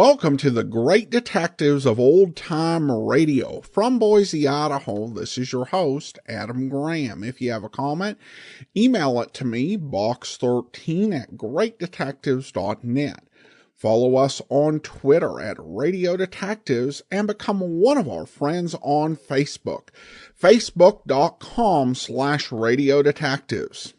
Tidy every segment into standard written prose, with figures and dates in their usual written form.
Welcome to the Great Detectives of Old Time Radio. From Boise, Idaho, this is your host, Adam Graham. If you have a comment, email it to me, box13@greatdetectives.net. Follow us on Twitter at Radio Detectives and become one of our friends on Facebook, facebook.com/Radio Detectives.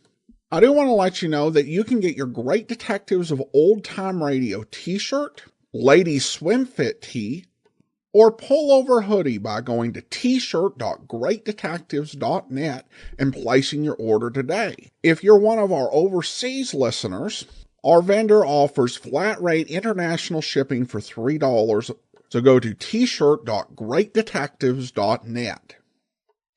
I do want to let you know that you can get your Great Detectives of Old Time Radio t-shirt, ladies swim fit tee, or pullover hoodie by going to t-shirt.greatdetectives.net and placing your order today. If you're one of our overseas listeners, our vendor offers flat rate international shipping for $3, so go to t-shirt.greatdetectives.net.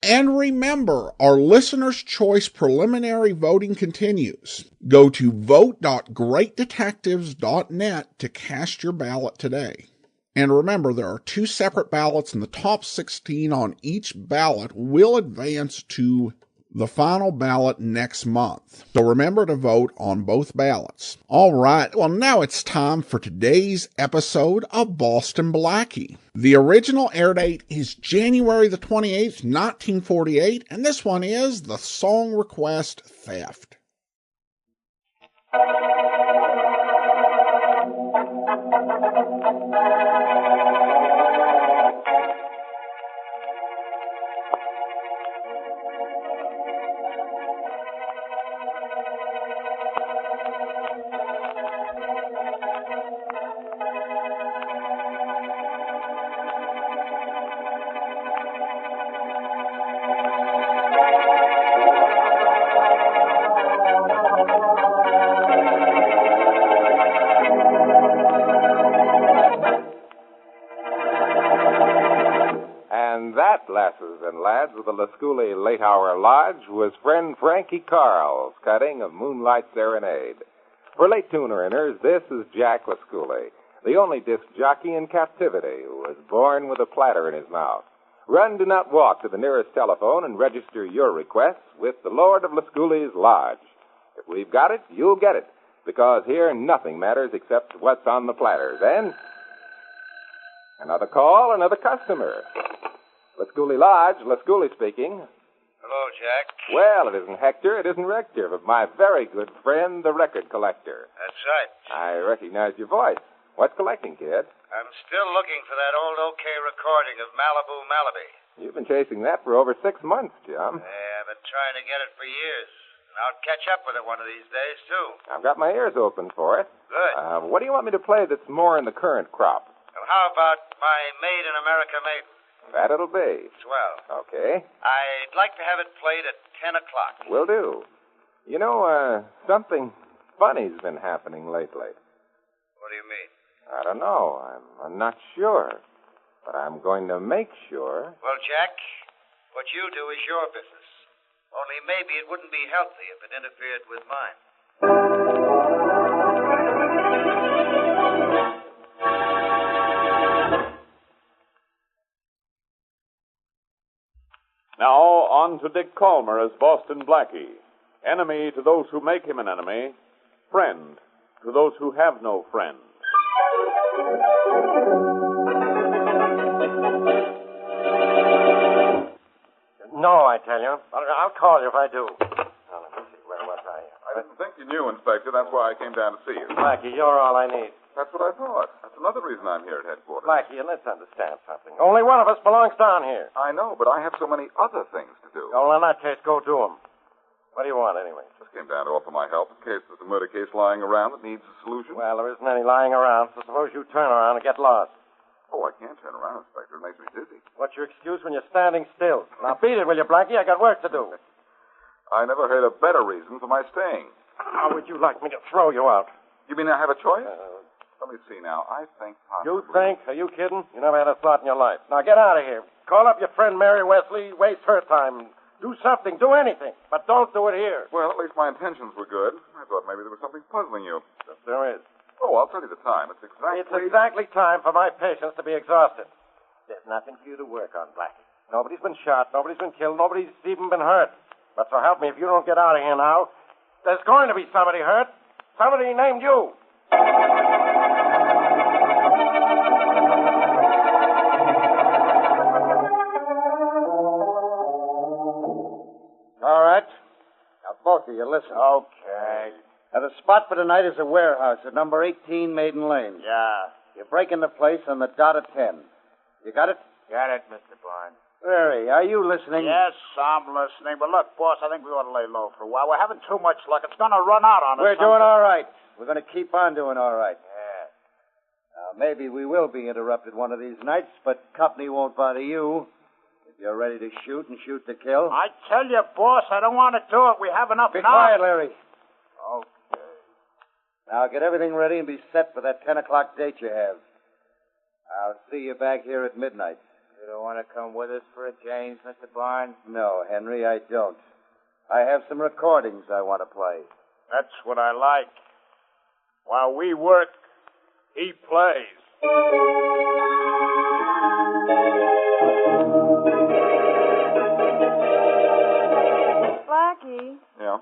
And remember, our Listener's Choice preliminary voting continues. Go to vote.greatdetectives.net to cast your ballot today. And remember, there are 2 separate ballots, and the top 16 on each ballot will advance to the final ballot next month. So remember to vote on both ballots. All right, well, now it's time for today's episode of Boston Blackie. The original air date is January the 28th, 1948, and this one is The Song Request Theft. Lasses and lads of the Lazuli Late Hour Lodge was friend Frankie Carl's cutting of Moonlight Serenade. For late tuner inners, this is Jackal Schoolies, the only disc jockey in captivity who was born with a platter in his mouth. Run, do not walk to the nearest telephone and register your requests with the Lord of Lazguli's Lodge. If we've got it, you'll get it, because here nothing matters except what's on the platter. Then, another call, another customer. Lazuli Lodge, Lazuli speaking. Hello, Jack. Well, it isn't Hector, it isn't Rector, but my very good friend, the record collector. That's right. I recognize your voice. What's collecting, kid? I'm still looking for that old OK recording of Malibu Malaby. You've been chasing that for over 6 months, Jim. Yeah, I've been trying to get it for years. And I'll catch up with it one of these days, too. I've got my ears open for it. Good. What do you want me to play that's more in the current crop? Well, how about my Made in America Maiden? That it'll be. Swell. Okay. I'd like to have it played at 10 o'clock. Will do. You know, something funny's been happening lately. What do you mean? I don't know. I'm not sure. But I'm going to make sure. Well, Jack, what you do is your business. Only maybe it wouldn't be healthy if it interfered with mine. Now, on to Dick Calmer as Boston Blackie. Enemy to those who make him an enemy. Friend to those who have no friend. No, I tell you. I'll call you if I do. Now, let me see. Where was I? I didn't think you knew, Inspector. That's why I came down to see you. Blackie, you're all I need. That's what I thought. That's another reason I'm here at headquarters. Blackie, let's understand something. Only one of us belongs down here. I know, but I have so many other things to do. Well, in that case, go do them. What do you want, anyway? Just came down to offer my help in case there's a murder case lying around that needs a solution. Well, there isn't any lying around, so suppose you turn around and get lost. Oh, I can't turn around, Inspector. It makes me dizzy. What's your excuse when you're standing still? Now, beat it, will you, Blackie? I got work to do. I never heard a better reason for my staying. How would you like me to throw you out? You mean I have a choice? Let me see now. I think possibly... You think? Are you kidding? You never had a thought in your life. Now, get out of here. Call up your friend Mary Wesley. Waste her time. Do something. Do anything. But don't do it here. Well, at least my intentions were good. I thought maybe there was something puzzling you. Yes, there is. Oh, I'll tell you the time. It's exactly time for my patients to be exhausted. There's nothing for you to work on, Blackie. Nobody's been shot. Nobody's been killed. Nobody's even been hurt. But so help me, if you don't get out of here now, there's going to be somebody hurt. Somebody named you. you. You listen. Okay. Now, the spot for tonight is a warehouse at number 18 Maiden Lane. Yeah. You break in the place on the dot of 10. You got it? Got it, Mr. Barnes. Larry, are you listening? Yes, I'm listening. But look, boss, I think we ought to lay low for a while. We're having too much luck. It's going to run out on us. We're doing all right. We're going to keep on doing all right. Yeah. Now, maybe we will be interrupted one of these nights, but company won't bother you. If you're ready to shoot and shoot to kill. I tell you, boss, I don't want to do it. We have enough Be now. quiet, Larry. Okay. Now, get everything ready and be set for that 10 o'clock date you have. I'll see you back here at midnight. You don't want to come with us for a change, Mr. Barnes? No, Henry, I don't. I have some recordings I want to play. That's what I like. While we work, he plays. Blackie, Yeah?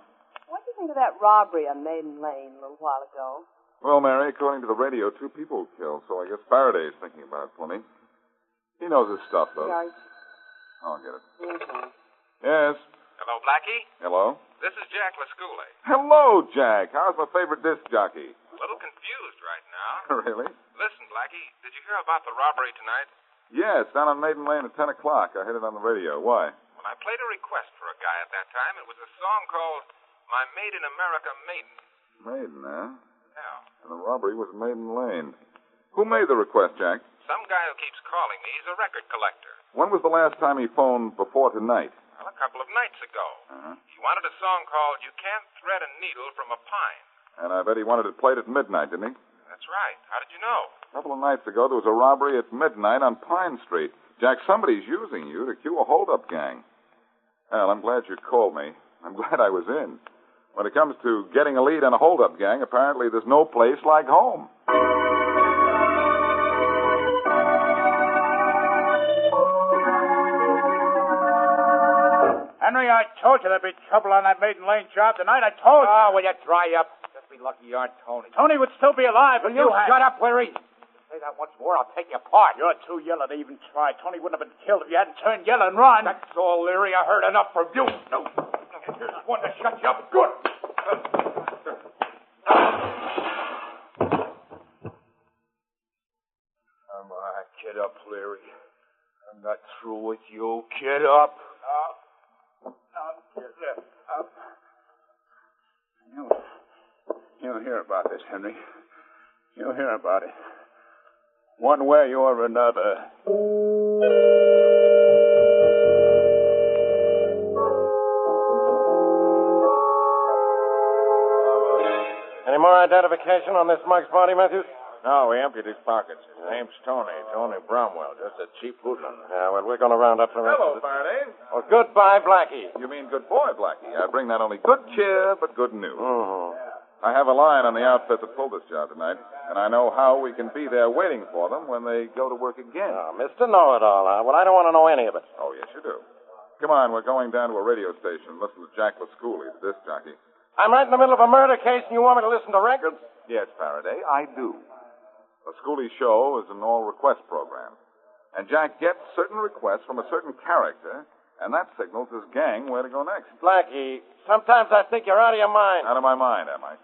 what do you think of that robbery on Maiden Lane a little while ago? Well, Mary, according to the radio, 2 people were killed, so I guess Faraday's thinking about it plenty. He knows his stuff, though. Yeah. I'll get it. Mm-hmm. Yes. Hello, Blackie. Hello? This is Jacqueline Scully. Hello, Jack. How's my favorite disc jockey? A little confused right now. Really? Listen, Blackie, did you hear about the robbery tonight? Yes, down on Maiden Lane at 10 o'clock. I heard it on the radio. Why? When I played a request for a guy at that time, it was a song called My Made in America Maiden. Maiden, huh? Yeah. And the robbery was at Maiden Lane. Who made the request, Jack? Some guy who keeps calling me. He's a record collector. When was the last time he phoned before tonight? Well, a couple of nights ago. Uh-huh. He wanted a song called You Can't Thread a Needle from a Pine. And I bet he wanted it played at midnight, didn't he? That's right. How did you know? A couple of nights ago, there was a robbery at midnight on Pine Street. Jack, somebody's using you to cue a hold-up gang. Well, I'm glad you called me. I'm glad I was in. When it comes to getting a lead on a hold-up gang, apparently there's no place like home. Henry, I told you there'd be trouble on that Maiden Lane job tonight. I told you. Oh, will you dry up? Just be lucky you aren't Tony. Tony would still be alive. Will you shut up, Larry? Say that once more, I'll take you apart. You're too yellow to even try. Tony wouldn't have been killed if you hadn't turned yellow and run. That's all, Leary. I heard enough from you. No. Here's one to shut you up. Good. Come on, get up, Leary. I'm not through with you. Get up. Get up. You'll hear about this, Henry. You'll hear about it. One way or another. Any more identification on this Mike's body, Matthews? No, we emptied his pockets. His name's Tony Bromwell, just a cheap hoodlum. Yeah, well, we're going to round up the rest Hello, of it. Faraday. Well, goodbye, Blackie. You mean good boy, Blackie. I bring not only good cheer, but good news. Mm-hmm. I have a line on the outfit that pulled this job tonight, and I know how we can be there waiting for them when they go to work again. Oh, Mr. Know-it-all, huh? Well, I don't want to know any of it. Oh, yes, you do. Come on, we're going down to a radio station and listen to Jackal Schoolies, disc jockey. I'm right in the middle of a murder case, and you want me to listen to records? Yes, Faraday, I do. The Schoolie Show is an all-request program. And Jack gets certain requests from a certain character, and that signals his gang where to go next. Blackie, sometimes I think you're out of your mind. Out of my mind, am I?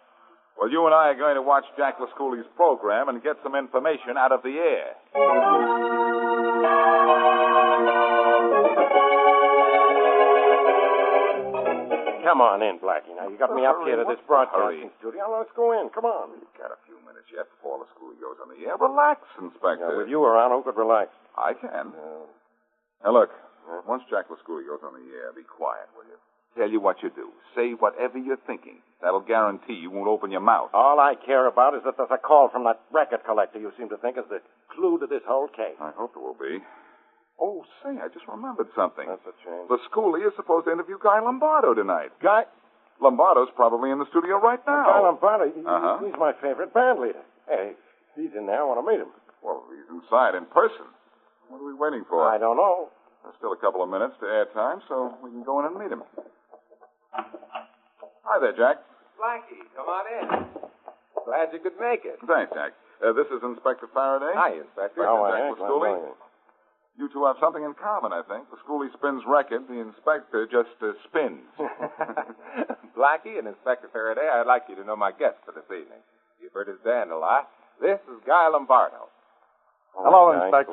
Well, you and I are going to watch Jackal Schoolie's program and get some information out of the air. Come on in, Blackie. Now, you got me up here to this broadcasting studio. Now, let's go in. Come on. We've got a few minutes yet before the Schoolie goes on the air. Relax, Inspector. Now, with you around, who could relax? I can. Now, look, once Jackal Schoolie goes on the air, be quiet, will you? Tell you what you do. Say whatever you're thinking. That'll guarantee you won't open your mouth. All I care about is that there's a call from that record collector you seem to think is the clue to this whole case. I hope there will be. Oh, say, I just remembered something. That's a change. The Schoolie is supposed to interview Guy Lombardo tonight. Guy? Lombardo's probably in the studio right now. Guy Lombardo? Uh-huh. He's my favorite band leader. Hey, he's in there. I want to meet him. Well, he's inside in person. What are we waiting for? I don't know. There's still a couple of minutes to air time, so we can go in and meet him. Hi there, Jack. Blackie, come on in. Glad you could make it. Thanks, Jack. This is Inspector Faraday. Hi, Inspector. Jackal Schoolies. You two have something in common, I think. The schoolie spins records, the inspector just spins. Blackie and Inspector Faraday, I'd like you to know my guest for this evening. You've heard his band a lot. This is Guy Lombardo. Hello, Inspector.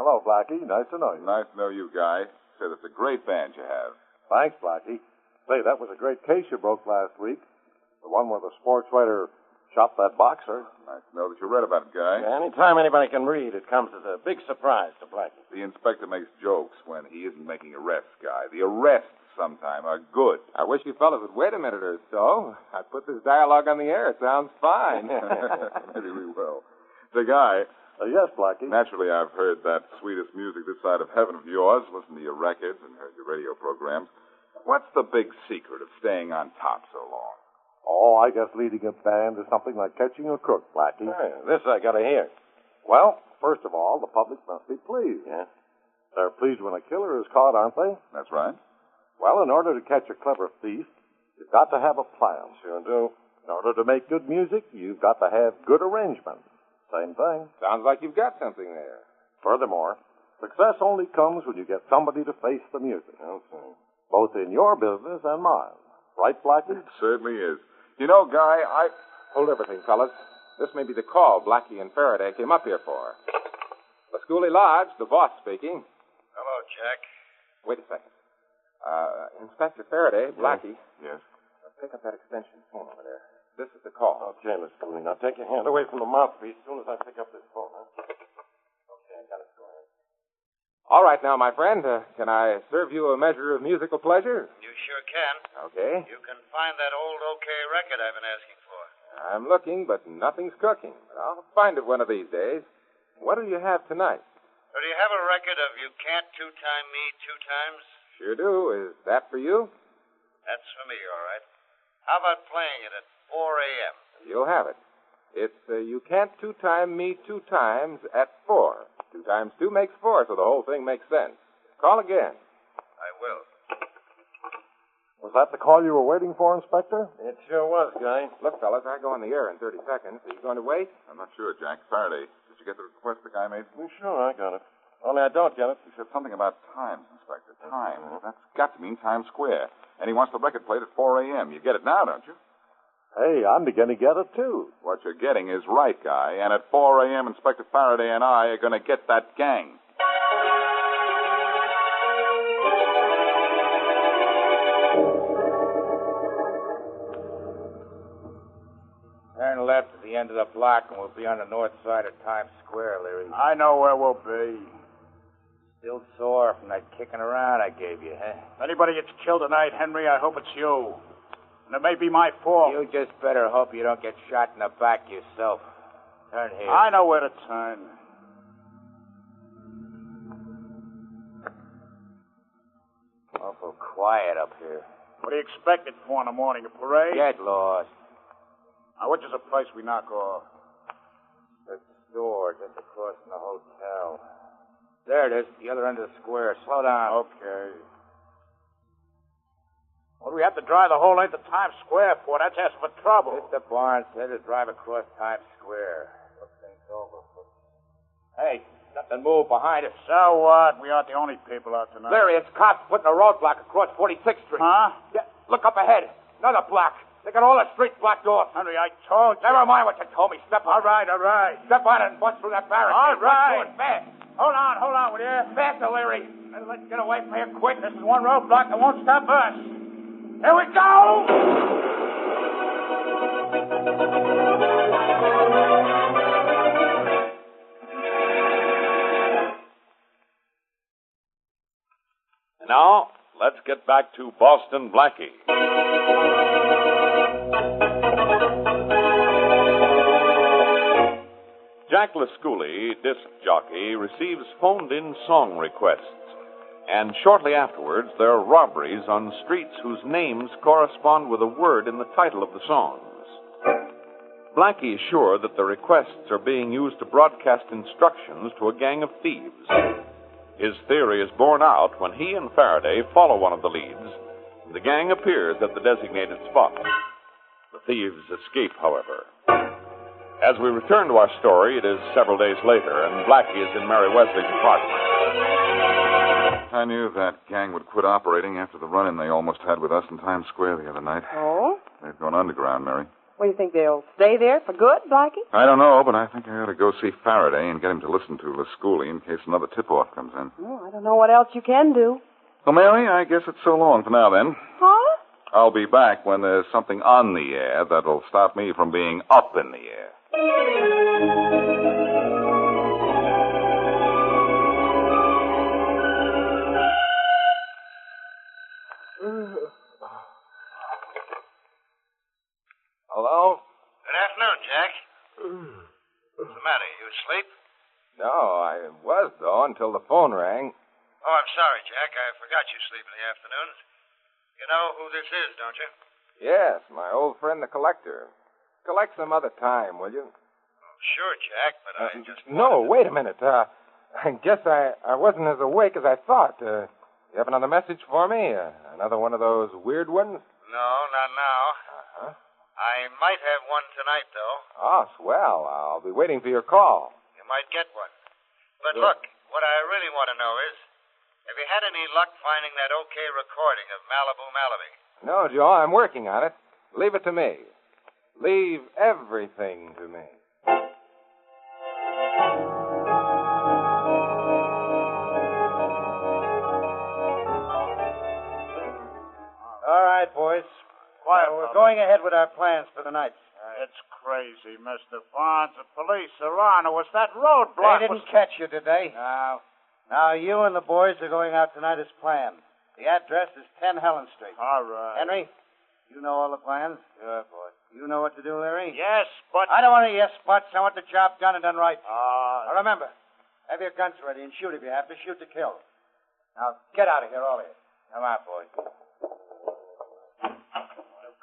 Hello, Blackie. Nice to know you. Nice to know you, Guy. Say, that's a great band you have. Thanks, Blackie. Say, that was a great case you broke last week. The one where the sports writer shot that boxer. Nice to know that you read about it, Guy. Anytime anybody can read, it comes as a big surprise to Blackie. The inspector makes jokes when he isn't making arrests, Guy. The arrests sometime are good. I wish you fellas would wait a minute or so. I'd put this dialogue on the air. It sounds fine. Maybe we will. Say, Guy. Yes, Blackie. Naturally, I've heard that sweetest music this side of heaven of yours, listened to your records and heard your radio programs. What's the big secret of staying on top so long? Oh, I guess leading a band is something like catching a crook, Blackie. Hey, this I gotta hear. Well, first of all, the public must be pleased. Yeah. They're pleased when a killer is caught, aren't they? That's right. Well, in order to catch a clever thief, you've got to have a plan. Sure do. In order to make good music, you've got to have good arrangement. Same thing. Sounds like you've got something there. Furthermore, success only comes when you get somebody to face the music. Okay. Both in your business and mine. Right, Blackie? It certainly is. You know, Guy, Hold everything, fellas. This may be the call Blackie and Faraday came up here for. Lazuli Lodge, the boss speaking. Hello, Jack. Wait a second. Inspector Faraday, Blackie. Yes? Pick up that extension phone over there. This is the call. Okay, Miss Scully. Now take your hand away from the mouthpiece as soon as I pick up this phone. Huh? Okay, I got it. Go ahead. All right now, my friend. Can I serve you a measure of musical pleasure? You sure can. Okay. You can find that old OK record I've been asking for. I'm looking, but nothing's cooking. I'll find it one of these days. What do you have tonight? So do you have a record of You Can't Two-Time Me Two Times? Sure do. Is that for you? That's for me, all right. How about playing it at 4 a.m.? You'll have it. It's You Can't Two-Time Me Two Times at 4. 2 times 2 makes 4, so the whole thing makes sense. Call again. I will. Was that the call you were waiting for, Inspector? It sure was, Guy. Look, fellas, I go on the air in 30 seconds. Are you going to wait? I'm not sure, Jack. Faraday, did you get the request the guy made? Sure, I got it. Only I don't get it. He said something about times, Inspector. Time. That's got to mean Times Square. And he wants the record played at 4 a.m. You get it now, don't you? Hey, I'm beginning to get it, too. What you're getting is right, Guy. And at 4 a.m., Inspector Faraday and I are going to get that gang. Turn left at the end of the block, and we'll be on the north side of Times Square, Leary. I know where we'll be. Still sore from that kicking around I gave you, huh? If anybody gets killed tonight, Henry, I hope it's you. And it may be my fault. You just better hope you don't get shot in the back yourself. Turn here. I know where to turn. Awful quiet up here. What do you expect it for in the morning? A parade? Get lost. Now, which is the place we knock off? The store just across from the hotel. There it is, the other end of the square. Slow down. Okay. What do we have to drive the whole length of Times Square for? That's asking for trouble. Mr. Barnes said to drive across Times Square. Look things over. Hey, nothing move behind us. So what? We aren't the only people out tonight. Larry, it's cops putting a roadblock across 46th Street. Huh? Yeah, look up ahead. Another block. They got all the streets blocked off. Henry, I told you. Never mind what you told me. Step on All right. Step on it and bust through that barricade. All right. Do it fast. Hold on, will you? Faster, Larry. Let's get away from here quick. This is one roadblock that won't stop us. Here we go! And now, let's get back to Boston Blackie. Jackal Schoolies, disc jockey, receives phoned-in song requests. And shortly afterwards, there are robberies on streets whose names correspond with a word in the title of the songs. Blackie is sure that the requests are being used to broadcast instructions to a gang of thieves. His theory is borne out when he and Faraday follow one of the leads. The gang appears at the designated spot. The thieves escape, however. As we return to our story, it is several days later, and Blackie is in Mary Wesley's apartment. I knew that gang would quit operating after the run-in they almost had with us in Times Square the other night. Oh? They've gone underground, Mary. What, do you think they'll stay there for good, Blackie? I don't know, but I think I ought to go see Faraday and get him to listen to Lazuli in case another tip-off comes in. Oh, I don't know what else you can do. Well, Mary, I guess it's so long for now, then. Huh? I'll be back when there's something on the air that'll stop me from being up in the air. Hello? Good afternoon, Jack. What's the matter? You asleep? No, I was, though, until the phone rang. Oh, I'm sorry, Jack. I forgot you sleep in the afternoons. You know who this is, don't you? Yes, my old friend the collector. Collect some other time, will you? Oh, sure, Jack, but I just... No, wait a minute. I guess I wasn't as awake as I thought. You have another message for me? Another one of those weird ones? No, not now. Uh-huh. I might have one tonight, though. Oh, swell. I'll be waiting for your call. You might get one. But Yeah. look, what I really want to know is, have you had any luck finding that okay recording of Malibu Malaby? No, Joe, I'm working on it. Leave it to me. Leave everything to me. All right, boys. Quiet, We're fellas. going ahead with our plans for the night. It's crazy, Mr. Vaughn. The police are on. It was that roadblock. They didn't catch you, did they? No. Now, you and the boys are going out tonight as planned. The address is 10 Helen Street. All right. Henry, you know all the plans? Sure, boy. You know what to do, Larry? Yes, but... I don't want any yes buts. I want the job done and done right. Ah, Now, remember, have your guns ready and shoot if you have to. Shoot to kill. Now, get out of here, all of you. Come on, boy.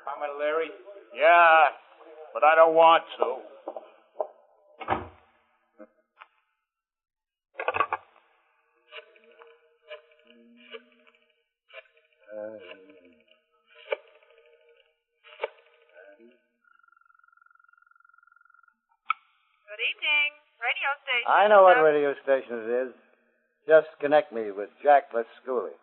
Coming, Larry? yeah, but I don't want to. Good evening. Radio station. I know what radio station it is. Just connect me with Jacqueline Scully.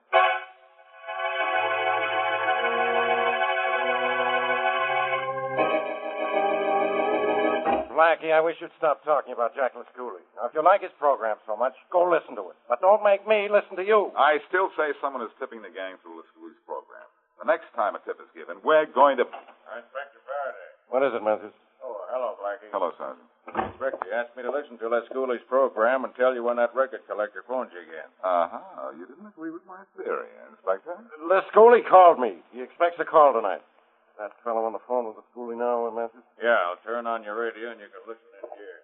Blackie, I wish you'd stop talking about Jackal Schoolies. Now, if you like his program so much, go listen to it. But don't make me listen to you. I still say someone is tipping the gang through Lazzuli's program. The next time a tip is given, we're going to... Inspector Faraday. What is it, Memphis? Oh, hello, Blackie. Hello, Sergeant. Inspector, you asked me to listen to Les Schooley's program and tell you when that record collector phones you again. Uh-huh. You didn't agree with my theory, Inspector? Les Schooley called me. He expects a call tonight. That fellow on the phone with the Schooley now, Memphis? Yeah, I'll turn on your radio and you can listen in here.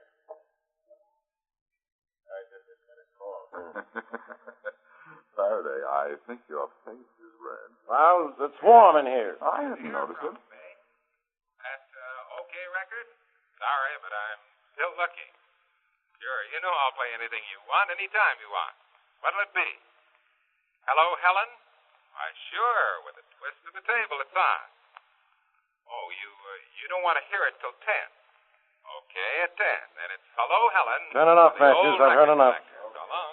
I just got a call. Faraday, I think your face is red. Well, it's warm in here. I hadn't noticed it. That okay record? Sorry, but I'm still looking. Sure, you know I'll play anything you want, anytime you want. What'll it be? Hello, Helen? Why, sure, with a twist of the table, it's on. Oh, you don't want to hear it till 10. Okay, at 10. Then it's Hello, Helen. Done enough, for the Matthews. old I've heard record enough. collector. So long.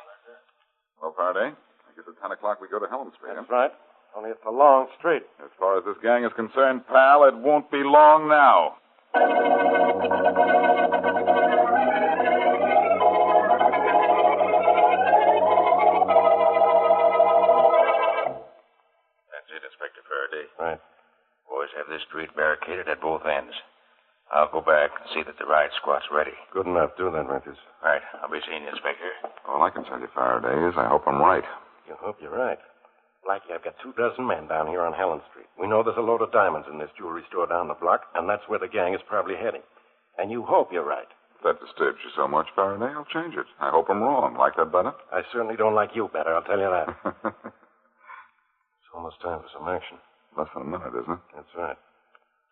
Well, Faraday, I guess at 10 o'clock we go to Helen Street, That's right. Only it's a long street. As far as this gang is concerned, pal, it won't be long now. That's it, Inspector Faraday. Right. Boys have this street barricaded at both ends. I'll go back and see that the riot squad's ready. Good enough. Do that, Matthews. Right. I'll be seeing you, Inspector. All I can tell you, Faraday, is I hope I'm right. You hope you're right. Blackie, I've got 24 men down here on Helen Street. We know there's a load of diamonds in this jewelry store down the block, and that's where the gang is probably heading. And you hope you're right. If that disturbs you so much, Faraday, I'll change it. I hope I'm wrong. Like that better? I certainly don't like you better, I'll tell you that. It's almost time for some action. Less than a minute, isn't it? That's right.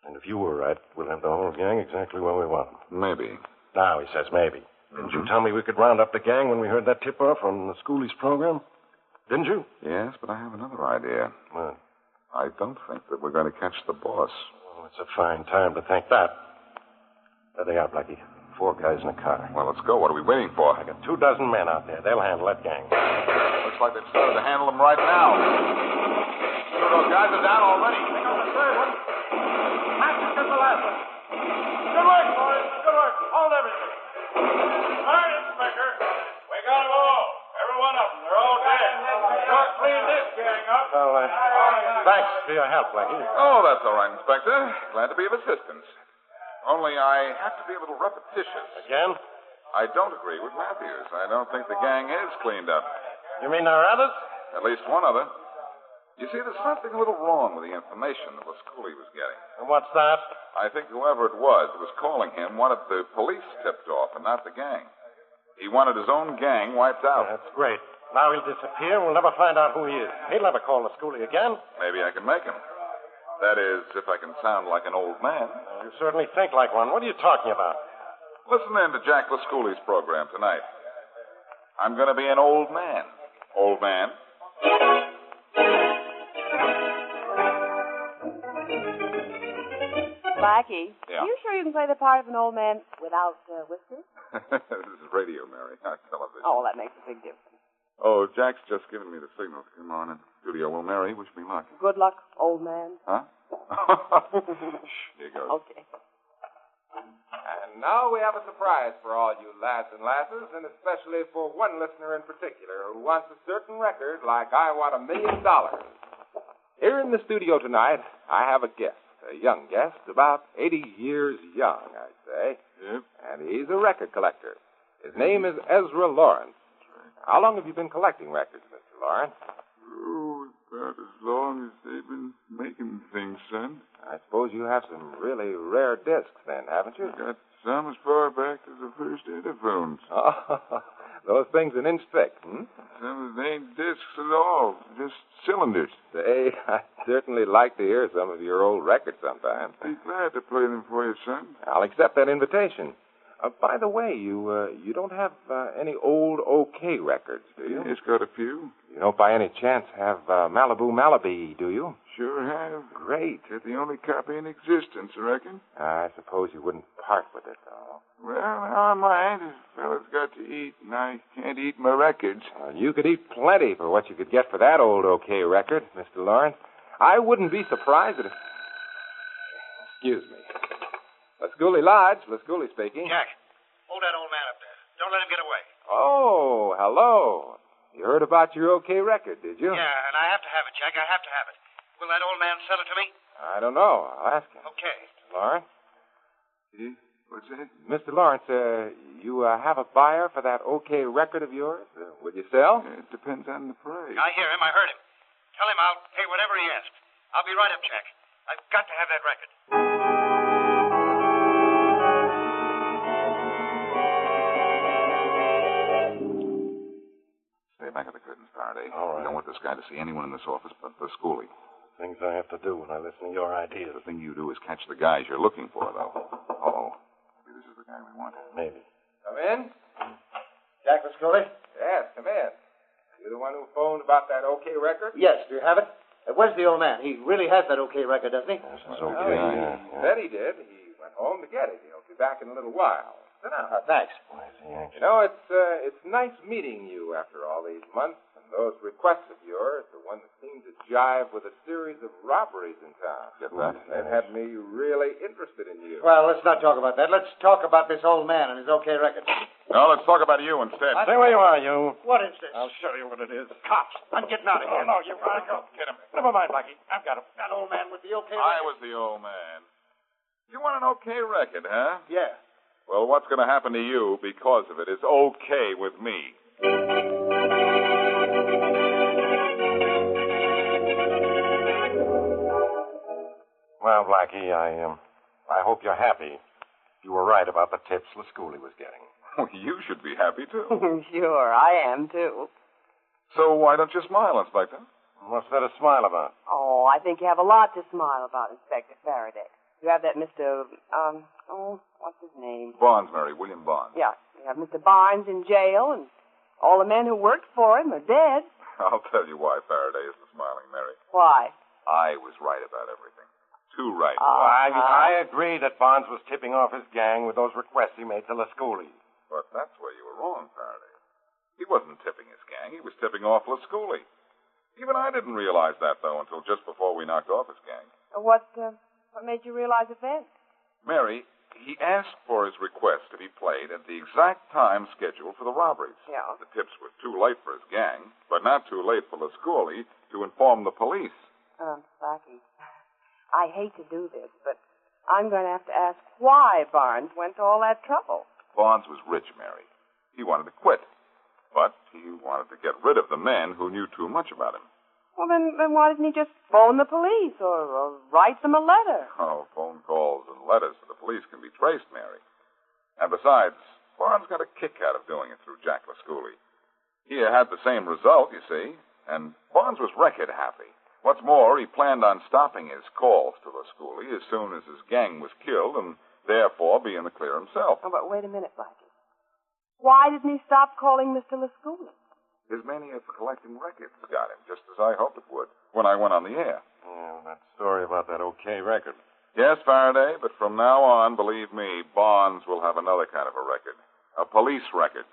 And if you were right, we'll have the whole gang exactly where we want them. Maybe. Now, he says maybe. Didn't you tell me we could round up the gang when we heard that tip-off on the Schoolies program? Didn't you? Yes, but I have another idea. What? I don't think that we're going to catch the boss. Oh, it's a fine time to think that. There they are, Blackie. 4 guys in a car. Well, let's go. What are we waiting for? I got 24 men out there. They'll handle that gang. Looks like they've started to handle them right now. 2 of those guys are down already. Pick up the third one. Matches get the last one. Good work, boys. Good work. Hold everything. All right, Inspector. We got them all. Every one of them. They're all dead. We'll clean this gang up. Well, thanks for your help, Blackie. Oh, that's all right, Inspector. Glad to be of assistance. Only I have to be a little repetitious. Again? I don't agree with Matthews. I don't think the gang is cleaned up. You mean there are others? At least one other. You see, there's something a little wrong with the information that Lazuli was getting. And what's that? I think whoever it was that was calling him wanted the police tipped off and not the gang. He wanted his own gang wiped out. That's great. Now he'll disappear and we'll never find out who he is. He'll never call Lazuli again. Maybe I can make him. That is, if I can sound like an old man. You certainly think like one. What are you talking about? Listen in to Jackal Schoolies' program tonight. I'm going to be an old man. Old man. Blackie, Yeah. are you sure you can play the part of an old man without whiskers? This is radio, Mary, not television. Oh, that makes a big difference. Oh, Jack's just given me the signal to come on in the studio. Well, Mary, wish me luck. Good luck, old man. Huh? Shh, here goes. Okay. And now we have a surprise for all you lads and lasses, and especially for one listener in particular who wants a certain record like I want $1 million. Here in the studio tonight, I have a guest, a young guest, about 80 years young, I'd say. Yep. And he's a record collector. His name is Ezra Lawrence. How long have you been collecting records, Mr. Lawrence? Oh, about as long as they've been making things, son. I suppose you have some really rare discs then, haven't you? Got some as far back as the first Ediphones. Oh, those things an inch thick, hmm? Some of them ain't discs at all, just cylinders. Say, I'd certainly like to hear some of your old records sometime. Be glad to play them for you, son. I'll accept that invitation. By the way, you don't have any old OK records, do you? It's got a few. You don't by any chance have Malibu Malaby, do you? Sure have. Great. They're the only copy in existence, I reckon. I suppose you wouldn't part with it, though. Well, now I mind. A fella's got to eat, and I can't eat my records. You could eat plenty for what you could get for that old OK record, Mr. Lawrence. I wouldn't be surprised at it. Excuse me. Lazuli Lodge, Lazuli speaking. Jack, hold that old man up there. Don't let him get away. Oh, hello. You heard about your OK record, did you? Yeah, and I have to have it, Jack. I have to have it. Will that old man sell it to me? I don't know. I'll ask him. Okay. Lawrence? What's that? Mr. Lawrence, you have a buyer for that OK record of yours? Would you sell? It depends on the price. I hear him. I heard him. Tell him I'll pay whatever he asks. I'll be right up, Jack. I've got to have that record. Stay back at the curtains, Faraday. All right. I don't want this guy to see anyone in this office but the schoolie. Things I have to do when I listen to your ideas. The thing you do is catch the guys you're looking for, though. Uh-oh. Maybe this is the guy we want. Maybe. Come in. Jackal Schoolies? Yes, come in. You the one who phoned about that OK record? Yes, do you have it? Where's the old man? He really has that OK record, doesn't he? This is Well, okay. he said he did. He went home to get it. He'll be back in a little while. Sit down. Thanks. Why is he anxious? You know, it's nice meeting you after all these months. And those requests of yours, the one that seemed to jive with a series of robberies in town. Get that? They've had me really interested in you. Well, let's not talk about that. Let's talk about this old man and his OK record. No, let's talk about you instead. Stay where you are, you. What is this? I'll show you what it is. Cops. I'm getting out of here. Oh, no, you gotta go. Get him. Never mind, Blackie. I've got him. That old man with the OK record? I was the old man. You want an OK record, huh? Yeah. Well, what's going to happen to you because of it is okay with me. Well, Blackie, I hope you're happy. You were right about the tips Lazuli was getting. Well, you should be happy, too. Sure, I am, too. So why don't you smile, Inspector? What's there to smile about? Oh, I think you have a lot to smile about, Inspector Faraday. You have that Mr. What's his name? Barnes, Mary. William Barnes. Yeah, you have Mr. Barnes in jail, and all the men who worked for him are dead. I'll tell you why Faraday isn't smiling, Mary. Why? I was right about everything. too right. I agree that Barnes was tipping off his gang with those requests he made to Lazuli. But that's where you were wrong, Faraday. He wasn't tipping his gang. He was tipping off Lazuli. Even I didn't realize that, though, until just before we knocked off his gang. What made you realize it then? Mary, he asked for his request to be played at the exact time scheduled for the robberies. Yeah. The tips were too late for his gang, but not too late for Lazuli to inform the police. Blackie, I hate to do this, but I'm going to have to ask why Barnes went to all that trouble. Barnes was rich, Mary. He wanted to quit, but he wanted to get rid of the men who knew too much about him. Well, then why didn't he just phone the police or write them a letter? Oh, phone calls and letters to the police can be traced, Mary. And besides, Barnes got a kick out of doing it through Jackal Schoolies. He had the same result, you see, and Barnes was record happy. What's more, he planned on stopping his calls to Lazuli as soon as his gang was killed and therefore be in the clear himself. Oh, but wait a minute, Blackie. Why didn't he stop calling Mr. Lazuli? His mania for collecting records got him, just as I hoped it would, when I went on the air. Yeah, that story about that OK record. Yes, Faraday, but from now on, believe me, Barnes will have another kind of a record. A police record.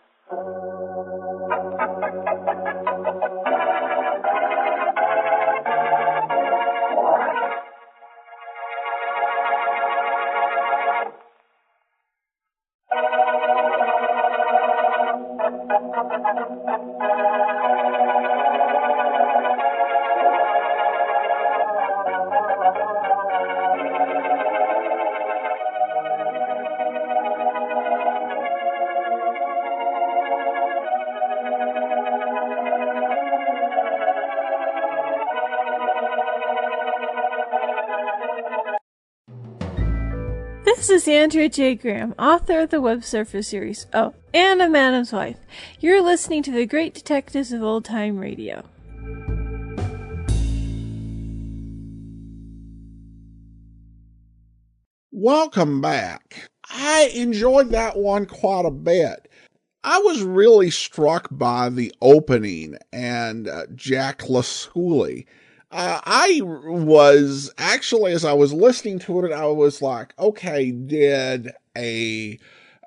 This is Andrea J Graham, author of the Web Surfer series. Oh, and a Madam's Wife. You're listening to the Great Detectives of Old Time Radio. Welcome back. I enjoyed that one quite a bit. I was really struck by the opening and Jackal Schoolies. I was actually, as I was listening to it, I was like, okay, did a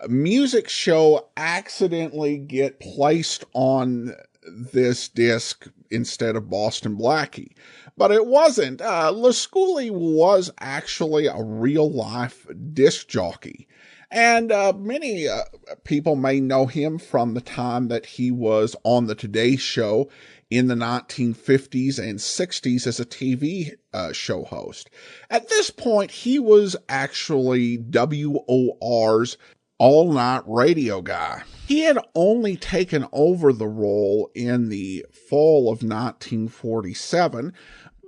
music show accidentally get placed on this disc instead of Boston Blackie? But it wasn't. Lazuli was actually a real-life disc jockey. And many people may know him from the time that he was on the Today Show in the 1950s and 60s as a TV show host. At this point, he was actually WOR's all-night radio guy. He had only taken over the role in the fall of 1947,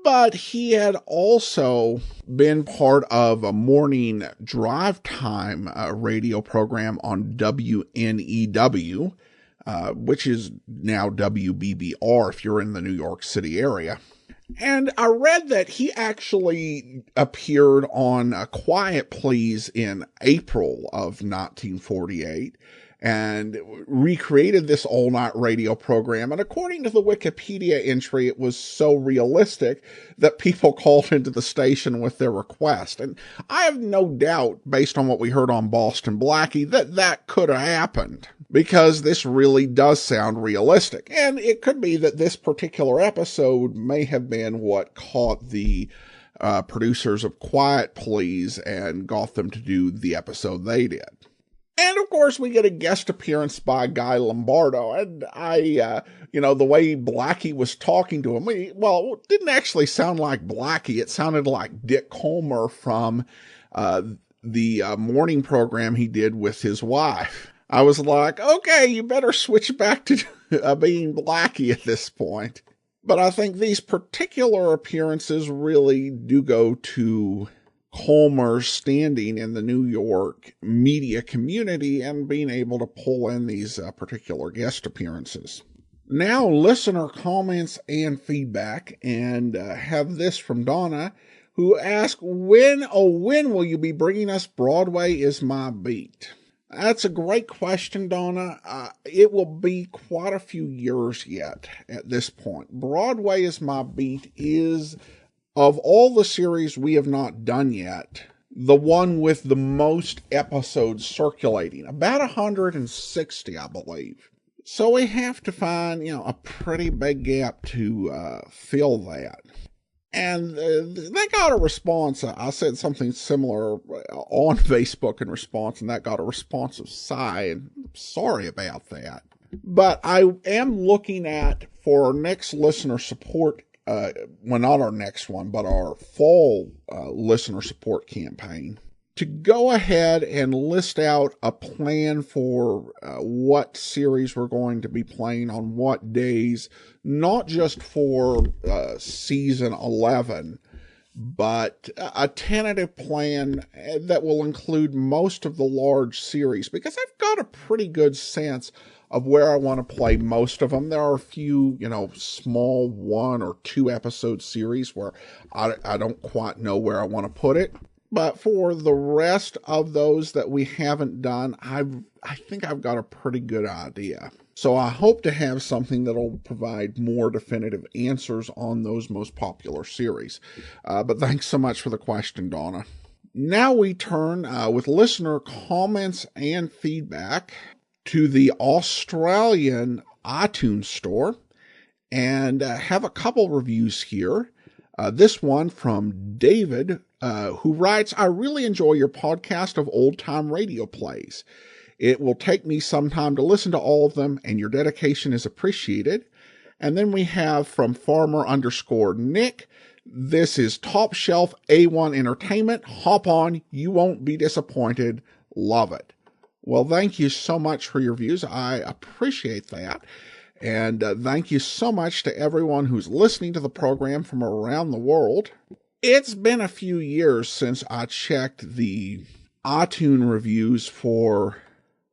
but he had also been part of a morning drive time radio program on WNEW, which is now WBBR if you're in the New York City area. And I read that he actually appeared on Quiet Please in April of 1948 and recreated this all-night radio program. And according to the Wikipedia entry, it was so realistic that people called into the station with their request. And I have no doubt, based on what we heard on Boston Blackie, that that could have happened, because this really does sound realistic. And it could be that this particular episode may have been what caught the producers of Quiet Please and got them to do the episode they did. And of course, we get a guest appearance by Guy Lombardo. And the way Blackie was talking to him, it didn't actually sound like Blackie. It sounded like Dick Comer from the morning program he did with his wife. I was like, okay, you better switch back to being Blackie at this point. But I think these particular appearances really do go to Comer's standing in the New York media community and being able to pull in these particular guest appearances. Now, listener comments and feedback, and have this from Donna, who asked, when will you be bringing us Broadway Is My Beat? That's a great question, Donna. It will be quite a few years yet at this point. Broadway Is My Beat is Of all the series we have not done yet, the one with the most episodes circulating, about 160, I believe. So we have to find, a pretty big gap to fill that. And they got a response. I said something similar on Facebook in response, and that got a responsive sigh, and I'm sorry about that. But I am looking at, for our next listener support, well, not our next one, but our fall listener support campaign, to go ahead and list out a plan for what series we're going to be playing on what days, not just for season 11, but a tentative plan that will include most of the large series, because I've got a pretty good sense of where I want to play most of them. There are a few, small 1 or 2 episode series where I don't quite know where I want to put it. But for the rest of those that we haven't done, I think I've got a pretty good idea. So I hope to have something that'll provide more definitive answers on those most popular series. But thanks so much for the question, Donna. Now we turn, with listener comments and feedback, to the Australian iTunes store, and have a couple reviews here. This one from David, who writes, "I really enjoy your podcast of old-time radio plays. It will take me some time to listen to all of them, and your dedication is appreciated." And then we have from Farmer_Nick, "This is top shelf A1 entertainment. Hop on. You won't be disappointed. Love it." Well, thank you so much for your views. I appreciate that. And thank you so much to everyone who's listening to the program from around the world. It's been a few years since I checked the iTunes reviews for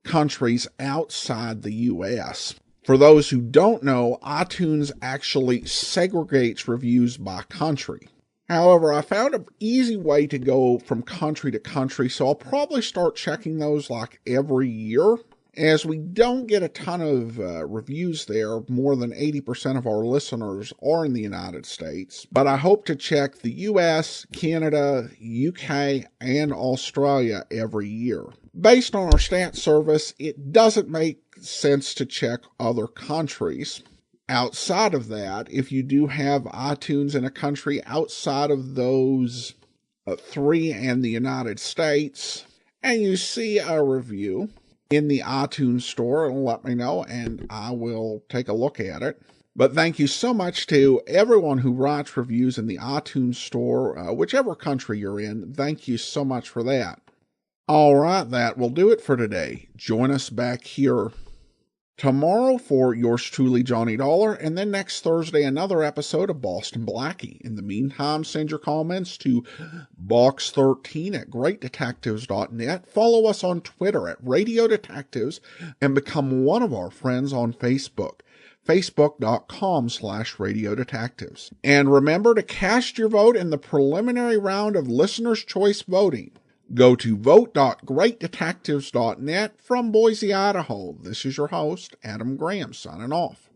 countries outside the U.S. For those who don't know, iTunes actually segregates reviews by country. However, I found an easy way to go from country to country, so I'll probably start checking those like every year. As we don't get a ton of reviews there, more than 80% of our listeners are in the United States. But I hope to check the US, Canada, UK, and Australia every year. Based on our stat service, it doesn't make sense to check other countries. Outside of that, if you do have iTunes in a country outside of those 3 and the United States, and you see a review in the iTunes store, let me know, and I will take a look at it. But thank you so much to everyone who writes reviews in the iTunes store, whichever country you're in. Thank you so much for that. All right, that will do it for today. Join us back here tomorrow for yours truly, Johnny Dollar, and then next Thursday, another episode of Boston Blackie. In the meantime, send your comments to box13@greatdetectives.net. Follow us on Twitter at Radio Detectives, and become one of our friends on Facebook, facebook.com/Radio Detectives. And remember to cast your vote in the preliminary round of Listener's Choice voting. Go to vote.greatdetectives.net. From Boise, Idaho, this is your host, Adam Graham, signing off.